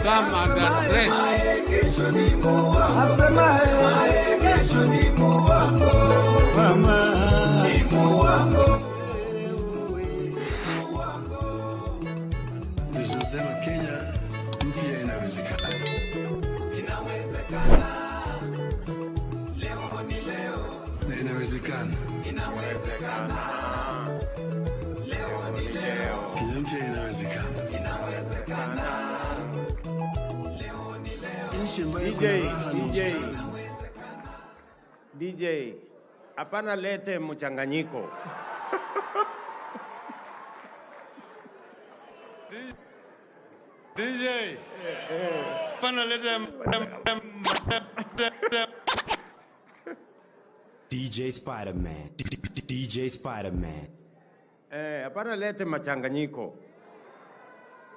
come and address. Tunasema Kenya mpya inawezekana. Inawezekana. Leo ni leo. Na inawezekana. Inawezekana. Leo ni leo. Kenya mpya inawezekana. Inawezekana. Leo ni leo. Nchi ambayo kuna raha na ustawi. DJ, hapana lete mchanganyiko. DJ. Hapana lete DJ Spider-Man. DJ Spider-Man. Hapana lete machanganyiko.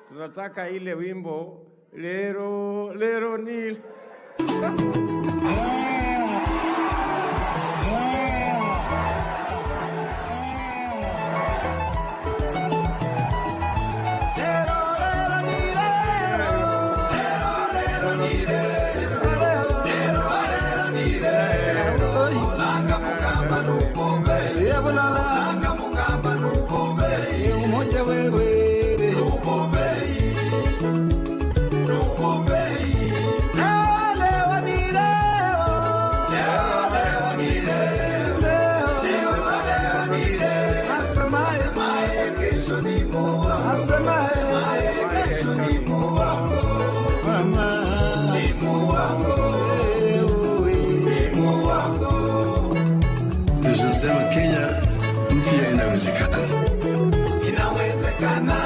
Tunataka ile wimbo lero lero nil. Tunasema Kenya mpya inawezekana. Inawezekana.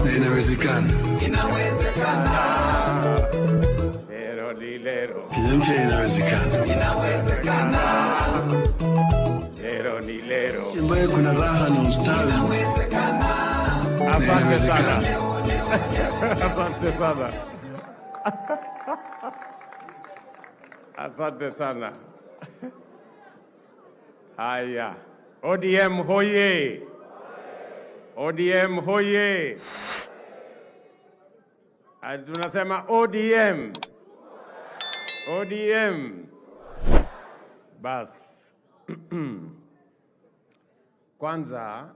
Na inawezekana. Inawezekana. Lero ni lero. Kenya mpya inawezekana. Inawezekana. Lero ni lero. Nchi ambayo kuna raha na ustawi. Inawezekana. Asante sana. Asante sana. Asante sana. Haya. ODM hoye. ODM hoye. Tunasema ODM. ODM. Bas. Kwanza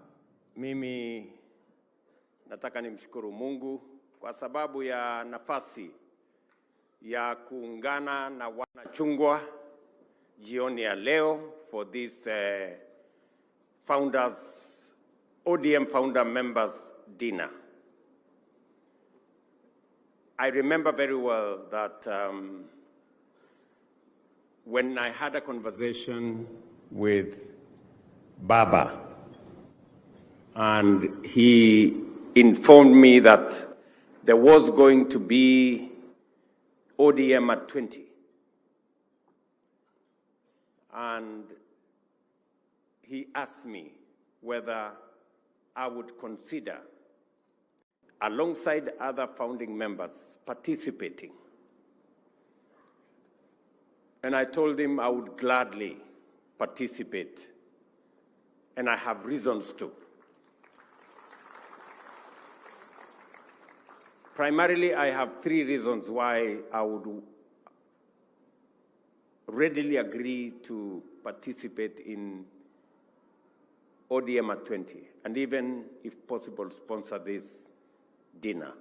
mimi nataka nimshukuru Mungu kwa sababu ya nafasi ya kuungana na wanachungwa jioni ya leo for this ODM founder members dinner. I remember very well that when I had a conversation with Baba, and he informed me that there was going to be ODM at 20. And he asked me whether I would consider, alongside other founding members, participating. And I told him I would gladly participate, and I have reasons to. Primarily, I have three reasons why I would readily agree to participate in ODM at 20, and even, if possible, sponsor this dinner.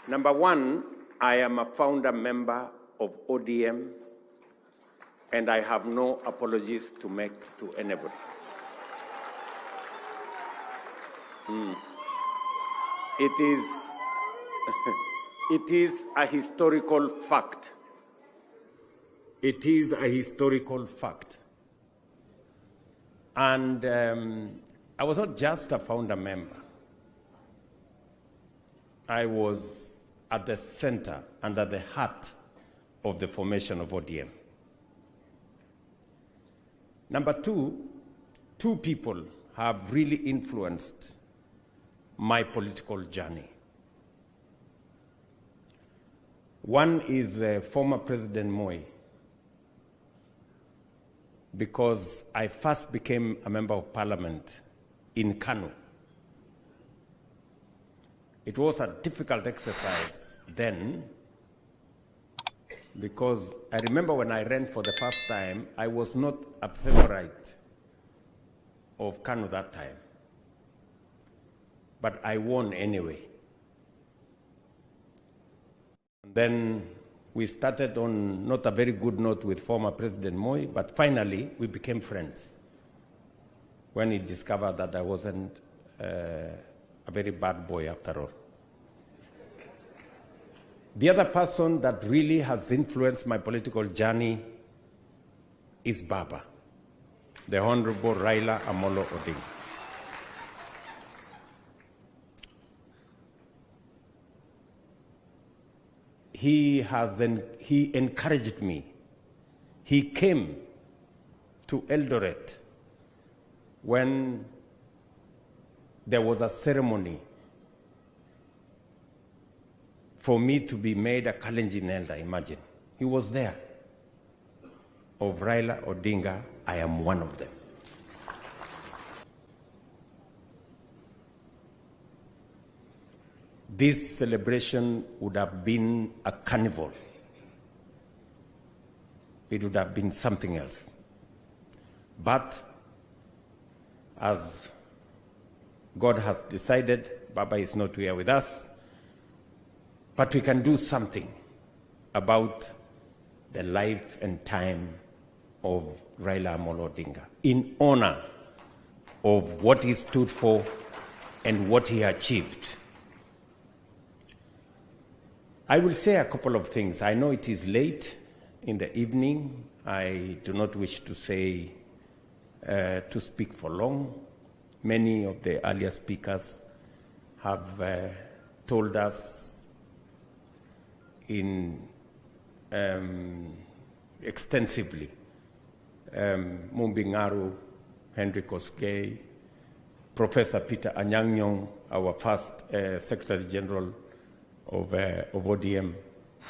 Number one, I am a founder member of ODM, and I have no apologies to make to anybody. It is a historical fact. It is a historical fact. And I was not just a founder member. I was at the center and at the heart of the formation of ODM. Number two people have really influenced my political journey. One is former President Moi, because I first became a member of parliament in Kano It was a difficult exercise then, because I remember when I ran for the first time, I was not a favorite of KANU that time. But I won anyway. And then we started on not a very good note with former President Moi, but finally we became friends when he discovered that I wasn't a very bad boy after all. The other person that really has influenced my political journey is Baba, the Honorable Raila Amolo Odinga. He encouraged me. He came to Eldoret when there was a ceremony for me to be made a Kalenjin elder, imagine. He was there. Of Raila Odinga, I am one of them. This celebration would have been a carnival. It would have been something else. But as God has decided, Baba is not here with us, but we can do something about the life and time of Raila Amolo Odinga in honor of what he stood for and what he achieved. I will say a couple of things. I know it is late in the evening. I do not wish to speak for long. Many of the earlier speakers have told us extensively. Mumbingaru, Henry Koskei, Professor Peter Anyang-Nyong, our first Secretary General of ODM,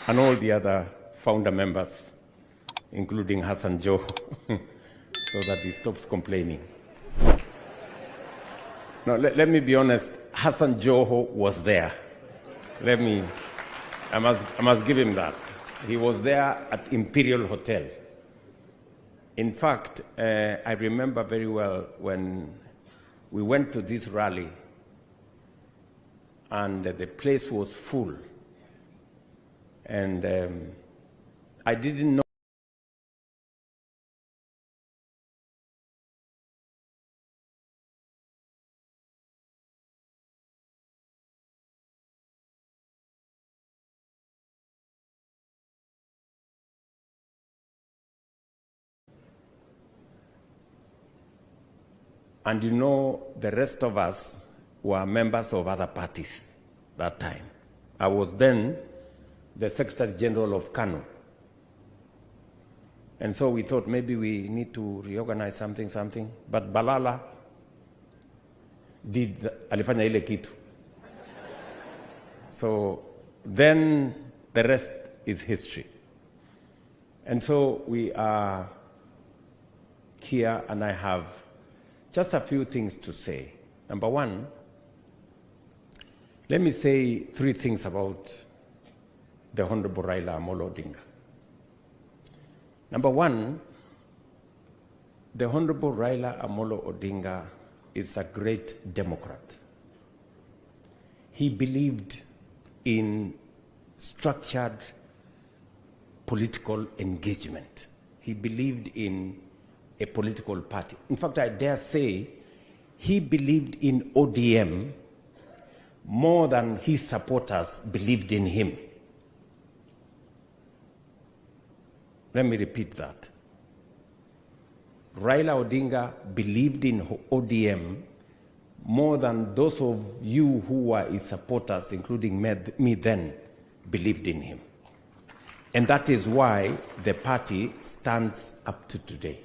and all the other founder members, including Hassan Joho, so that he stops complaining. Now, let me be honest, Hassan Joho was there. I must give him that. He was there at Imperial Hotel. In fact, I remember very well when we went to this rally and the place was full. And I didn't know and you know, the rest of us were members of other parties that time. I was then the Secretary General of KANU. And so we thought maybe we need to reorganize something. But Balala did alifanya ile kitu. So then the rest is history. And so we are here, and I have just a few things to say. Number one, let me say three things about the Honorable Raila Amolo Odinga. Number one, the Honorable Raila Amolo Odinga is a great Democrat. He believed in structured political engagement. He believed in a political party. In fact, I dare say he believed in ODM more than his supporters believed in him. Let me repeat that. Raila Odinga believed in ODM more than those of you who were his supporters, including me then, believed in him. And that is why the party stands up to today.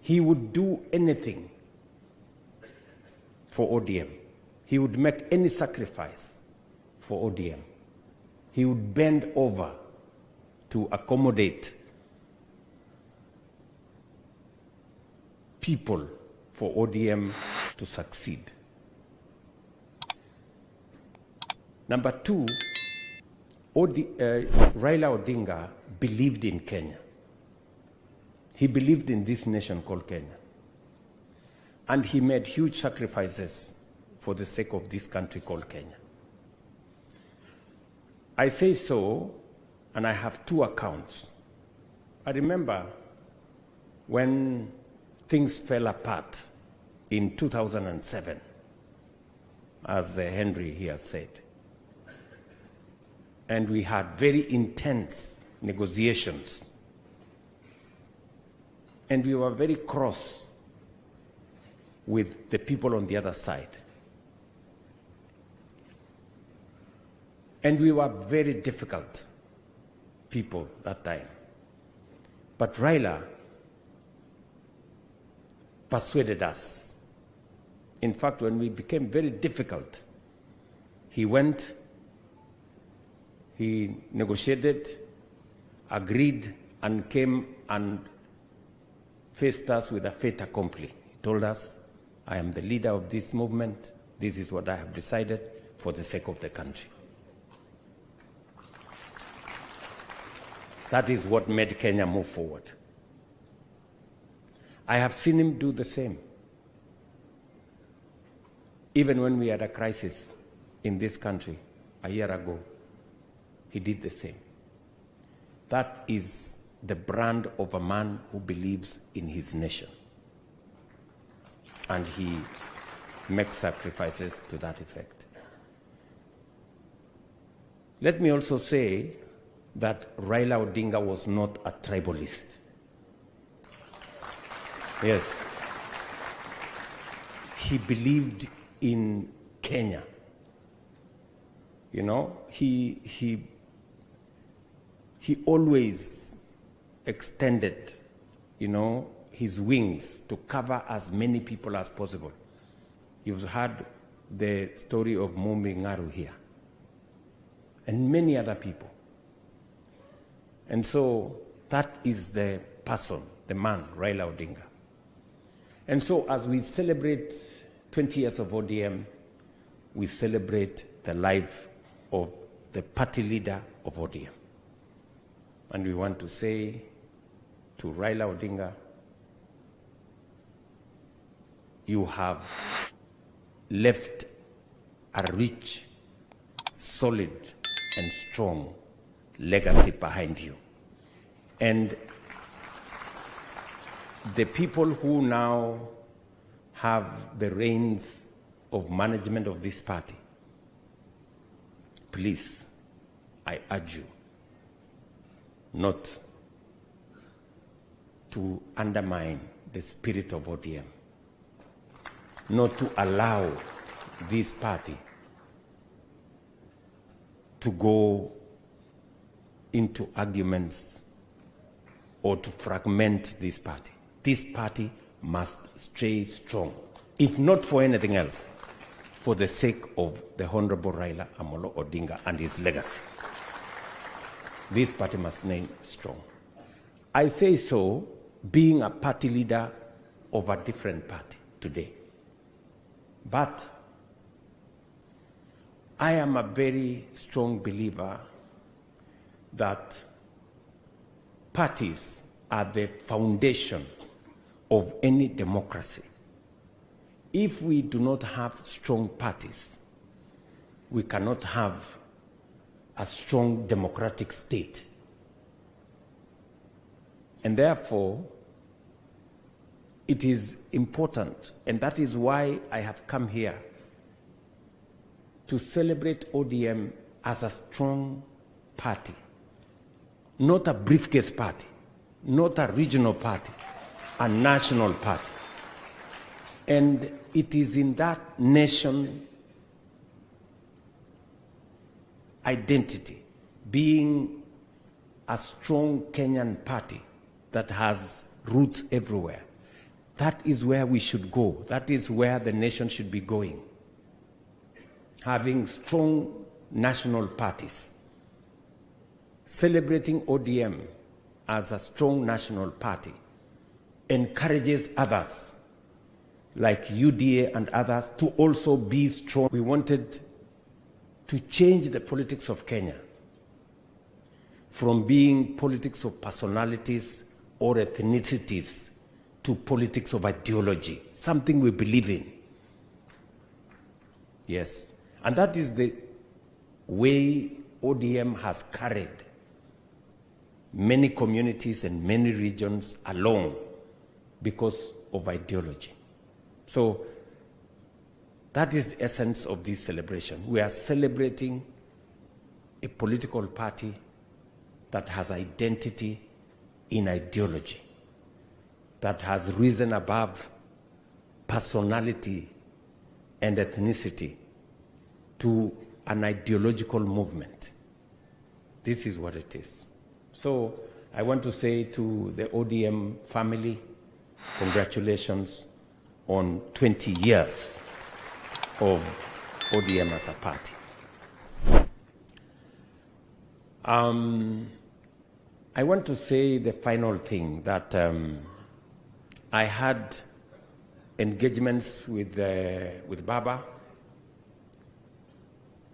He would do anything for ODM. He would make any sacrifice for ODM. He would bend over to accommodate people for ODM to succeed. Number two, Raila Odinga believed in Kenya. He believed in this nation called Kenya. And he made huge sacrifices for the sake of this country called Kenya. I say so, and I have two accounts. I remember when things fell apart in 2007, as Henry here said. And we had very intense negotiations. And we were very cross with the people on the other side. And we were very difficult people that time. But Raila persuaded us. In fact, when we became very difficult, he went, he negotiated, agreed, and came and faced us with a fait accompli. He told us, I am the leader of this movement. This is what I have decided for the sake of the country. That is what made Kenya move forward. I have seen him do the same. Even when we had a crisis in this country a year ago, he did the same. That is the brand of a man who believes in his nation. And he makes sacrifices to that effect. Let me also say that Raila Odinga was not a tribalist. Yes. He believed in Kenya. You know, he always extended, you know, his wings to cover as many people as possible. You've heard the story of Mumbi Ngaru here, and many other people. And so that is the person, the man, Raila Odinga. And so as we celebrate 20 years of ODM, we celebrate the life of the party leader of ODM. And we want to say to Raila Odinga, you have left a rich, solid, and strong legacy behind you. And the people who now have the reins of management of this party, please, I urge you not to undermine the spirit of ODM, not to allow this party to go into arguments or to fragment this party. This party must stay strong, if not for anything else, for the sake of the Honorable Raila Amolo Odinga and his legacy. This party must stay strong. I say so being a party leader of a different party today. But I am a very strong believer that parties are the foundation of any democracy. If we do not have strong parties, we cannot have a strong democratic state. And therefore, it is important, and that is why I have come here to celebrate ODM as a strong party, not a briefcase party, not a regional party, a national party. And it is in that nation identity, being a strong Kenyan party that has roots everywhere. That is where we should go. That is where the nation should be going. Having strong national parties. Celebrating ODM as a strong national party encourages others, like UDA and others, to also be strong. We wanted to change the politics of Kenya from being politics of personalities or ethnicities to politics of ideology, something we believe in. Yes, and that is the way ODM has carried many communities and many regions along because of ideology. So that is the essence of this celebration. We are celebrating a political party that has identity in ideology, that has risen above personality and ethnicity to an ideological movement. This is what it is. So I want to say to the ODM family, congratulations on 20 years of ODM as a party. I want to say the final thing, that I had engagements with Baba,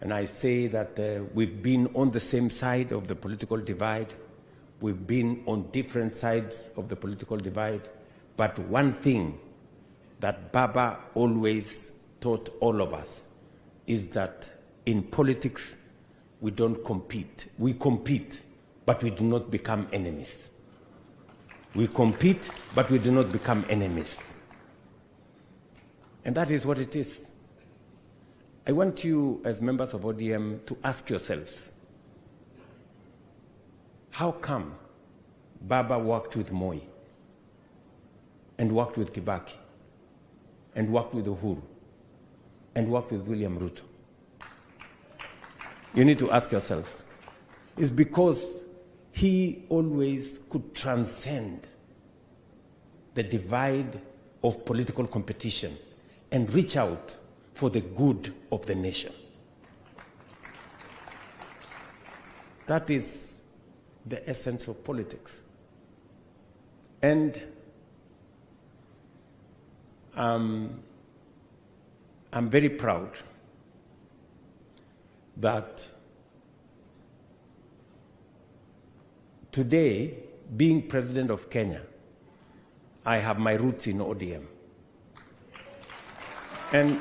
and I say that we've been on the same side of the political divide, we've been on different sides of the political divide, but one thing that Baba always taught all of us is that in politics we don't compete. We compete, but we do not become enemies. We compete, but we do not become enemies. And that is what it is. I want you, as members of ODM, to ask yourselves, how come Baba worked with Moi, and worked with Kibaki, and worked with Uhuru, and worked with William Ruto? You need to ask yourselves. It's because he always could transcend the divide of political competition and reach out for the good of the nation. That is the essence of politics. And I'm very proud that today, being president of Kenya, I have my roots in ODM. And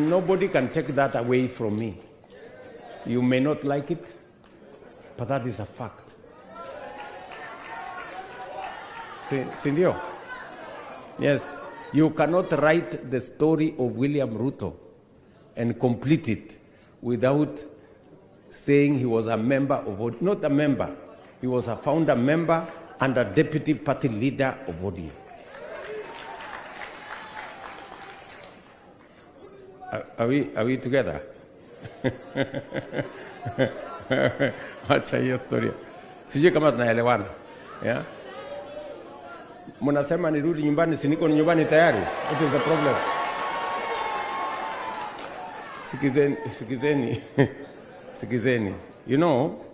nobody can take that away from me. You may not like it, but that is a fact. Sindio? Yes, you cannot write the story of William Ruto and complete it without saying he was a member of, not a member, he was a founder member and a deputy party leader of ODM. Are we together? Acha hiyo story. Sijui kama tunaelewana. Yeah? Mnasema nirudi nyumbani, si niko nyumbani tayari. What is the problem? Sikizeni. You know,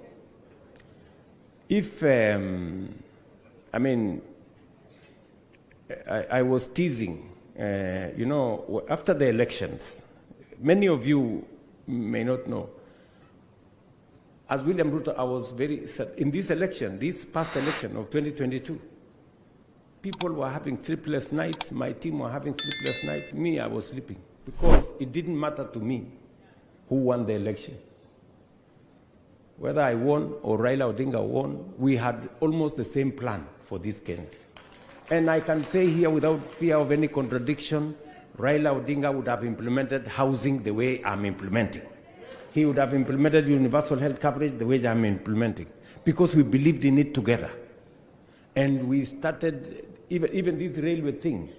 if, I mean, I was teasing, you know, after the elections, many of you may not know, as William Ruto, I was very sad. In this election, this past election of 2022, people were having sleepless nights, my team were having sleepless nights, me, I was sleeping, because it didn't matter to me who won the election. Whether I won or Raila Odinga won, we had almost the same plan for this Kenya. And I can say here without fear of any contradiction, Raila Odinga would have implemented housing the way I'm implementing. He would have implemented universal health coverage the way I'm implementing, because we believed in it together. And we started, even this railway thing,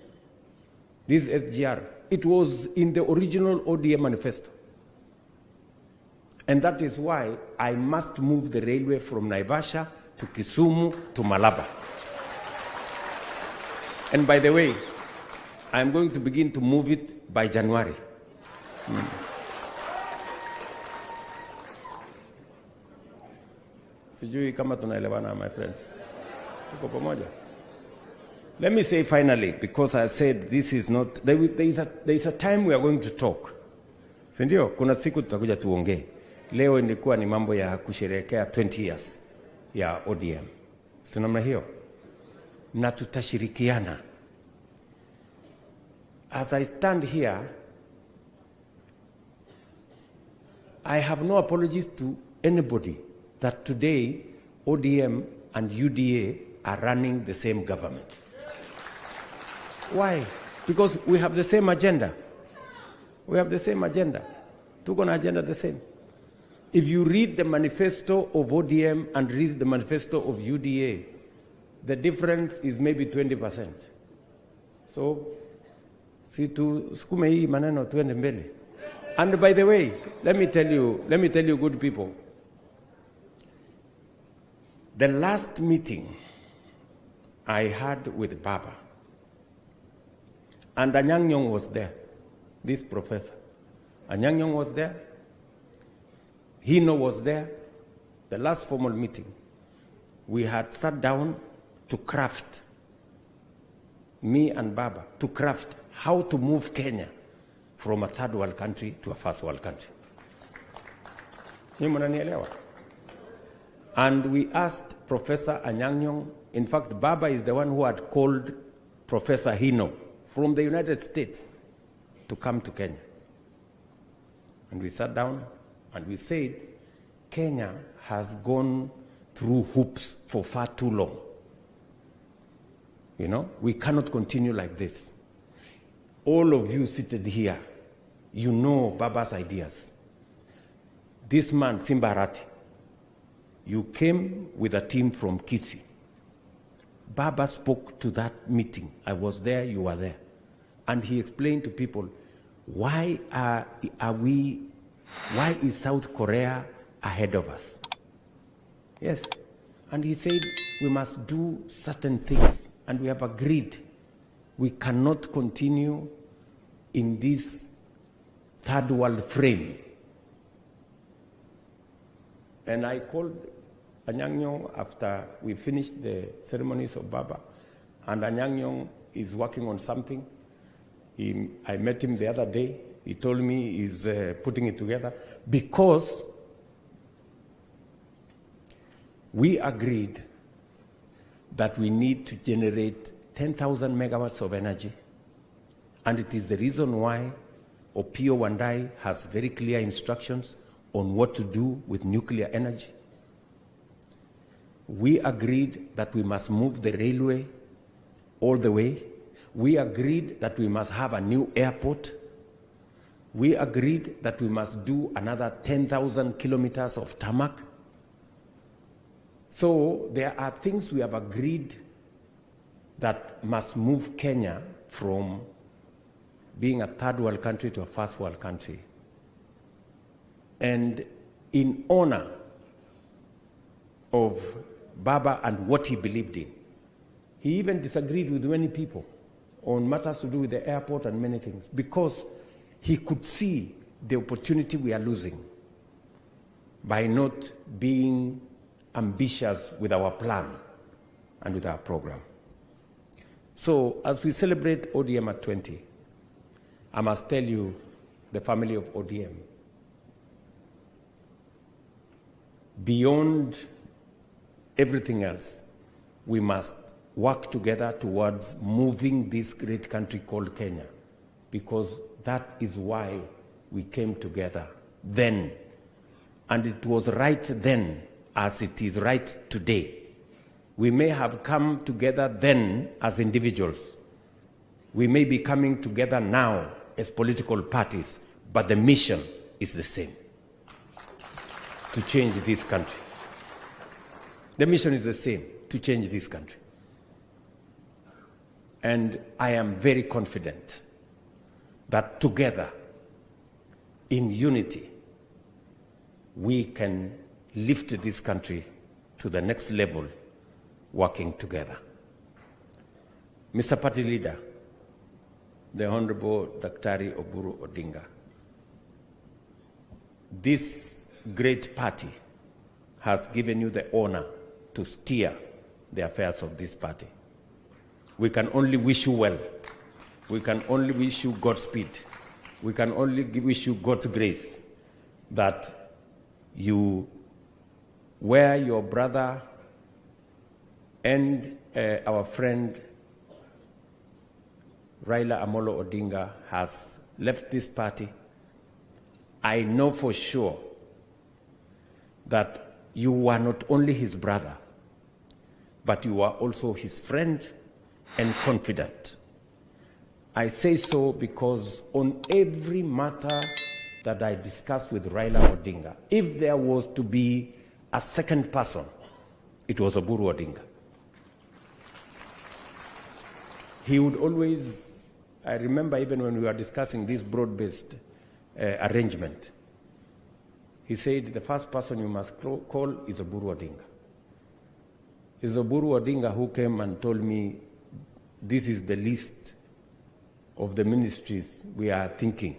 this SGR, it was in the original ODM manifesto. And that is why I must move the railway from Naivasha to Kisumu to Malaba. And by the way, I'm going to begin to move it by January. Sijui kama tunaelewana, my friends. Tuko pamoja. Let me say finally, because I said this is not, there is a time we are going to talk. Si ndio? Kuna siku tutakuja tuongee. Leo ilikuwa ni mambo ya kusherehekea 20 years ya ODM. Si namna hiyo? Na tutashirikiana. As I stand here, I have no apologies to anybody that today ODM and UDA are running the same government. Why? Because we have the same agenda. We have the same agenda. Tuko na agenda the same. If you read the manifesto of ODM and read the manifesto of UDA, the difference is maybe 20%. So, si tu sukume hii maneno tuende mbele. And by the way, let me tell you good people, the last meeting I had with Baba, and Anyang Nyong was there, this professor. Anyang Nyong was there, Hino was there, the last formal meeting. We had sat down to craft, me and Baba, to craft how to move Kenya from a third world country to a first world country. And we asked Professor Anyang Nyong, in fact, Baba is the one who had called Professor Hino from the United States to come to Kenya. And we sat down and we said, Kenya has gone through hoops for far too long. You know, we cannot continue like this. All of you seated here, you know Baba's ideas. This man, Simbarati, you came with a team from Kisii. Baba spoke to that meeting. I was there, you were there. And he explained to people, why is South Korea ahead of us? Yes. And he said, we must do certain things. And we have agreed we cannot continue in this third world frame. And I called Anyang Nyong after we finished the ceremonies of Baba, and Anyang Nyong is working on something. I met him the other day. He told me he's putting it together because we agreed that we need to generate 10,000 megawatts of energy, and it is the reason why Opiyo Wandayi has very clear instructions on what to do with nuclear energy. We agreed that we must move the railway all the way. We agreed that we must have a new airport. We agreed that we must do another 10,000 kilometers of tarmac. So there are things we have agreed that must move Kenya from being a third world country to a first world country. And in honor of Baba and what he believed in, he even disagreed with many people on matters to do with the airport and many things, because he could see the opportunity we are losing by not being ambitious with our plan and with our program. So as we celebrate ODM at 20, I must tell you, the family of ODM, beyond everything else, we must work together towards moving this great country called Kenya, because that is why we came together then. And it was right then as it is right today. We may have come together then as individuals. We may be coming together now as political parties, but the mission is the same: to change this country. The mission is the same: to change this country. And I am very confident that together, in unity, we can lift this country to the next level, working together. Mr. Party Leader, the Honorable Daktari Oburu Odinga, this great party has given you the honor to steer the affairs of this party. We can only wish you well. We can only wish you Godspeed. we can only wish you God's grace that you, where your brother and our friend Raila Amolo Odinga has left this party, I know for sure that you are not only his brother, but you are also his friend and confidant. I say so because on every matter that I discussed with Raila Odinga, if there was to be a second person, it was Oburu Odinga. He would always, I remember even when we were discussing this broad-based arrangement, he said the first person you must call is Oburu Odinga. It's Oburu Odinga who came and told me this is the list of the ministries we are thinking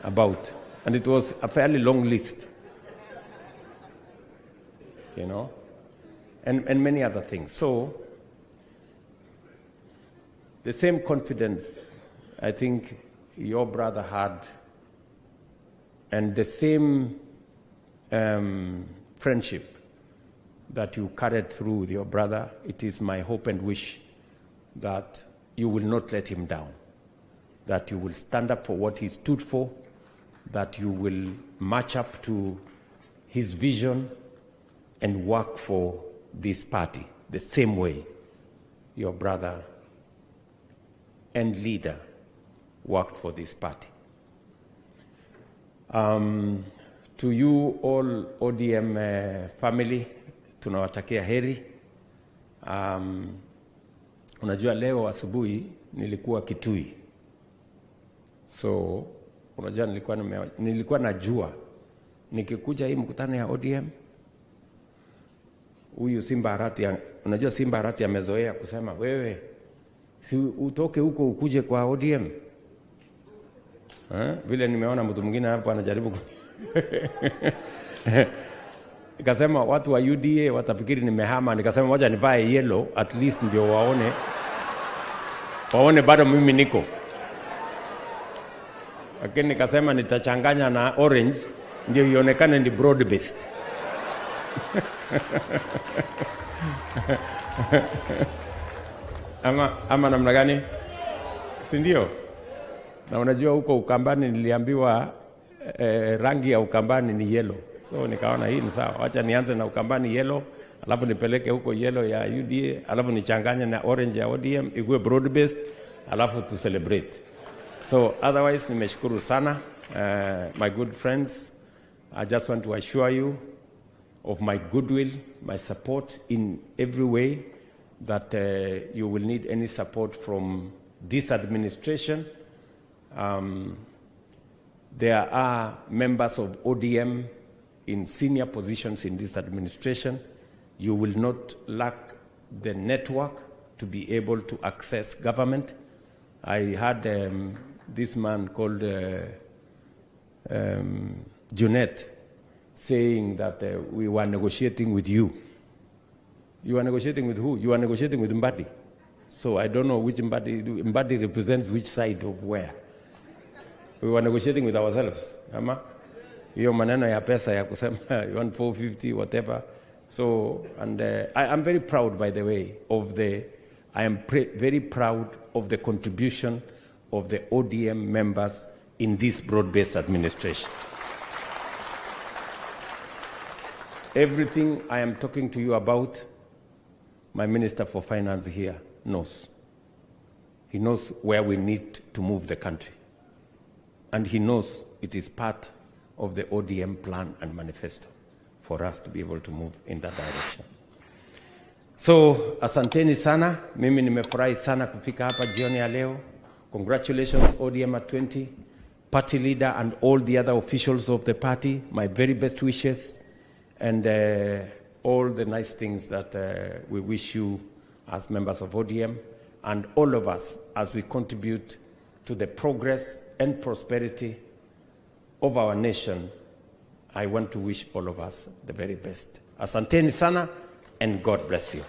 about. And it was a fairly long list, you know, and many other things. So the same confidence I think your brother had, and the same friendship that you carried through with your brother, it is my hope and wish that you will not let him down, that you will stand up for what he stood for, that you will match up to his vision and work for this party the same way your brother and leader worked for this party. To you all ODM family, tunawatakia heri. Unajua leo asubuhi nilikuwa Kitui. So unajua nilikuwa najua nikikuja hii mkutano ya ODM, huyu Simba Arati, unajua Simba Arati amezoea kusema wewe si utoke huko ukuje kwa ODM. Vile nimeona mtu mwingine hapo anajaribu nikasema watu wa UDA watafikiri nimehama, nikasema moja nivae yellow at least ndio waone bado mimi niko. Lakini nikasema nitachanganya na orange ndio ionekane ni broad based. ama namna gani? Si ndio? Na unajua huko Ukambani niliambiwa rangi ya Ukambani ni yellow. So nikaona hii ni sawa. Acha nianze na Ukambani yellow, alafu nipeleke huko yellow ya UDA, alafu nichanganye na orange ya ODM, ikuwe broad based, alafu to celebrate. So otherwise nimeshukuru sana my good friends. I just want to assure you of my goodwill, my support in every way, that you will need any support from this administration. There are members of ODM in senior positions in this administration. You will not lack the network to be able to access government. I had this man called Junet saying that we were negotiating with you. You are negotiating with who? You are negotiating with Mbadi. So I don't know which Mbadi represents which side of where. We were negotiating with ourselves. Hiyo maneno ya pesa ya kusema you want 450 whatever. So and I am very proud, by the way, of very proud of the contribution of the ODM members in this broad-based administration. Everything I am talking to you about, my Minister for Finance here knows. He knows where we need to move the country. And he knows it is part of the ODM plan and manifesto for us to be able to move in that direction. So, asanteni sana. Mimi nimefurahi sana kufika hapa jioni ya leo. Congratulations ODM at 20, party leader and all the other officials of the party. My very best wishes and all the nice things that we wish you as members of ODM and all of us as we contribute to the progress and prosperity of our nation. I want to wish all of us the very best. Asanteni sana and God bless you.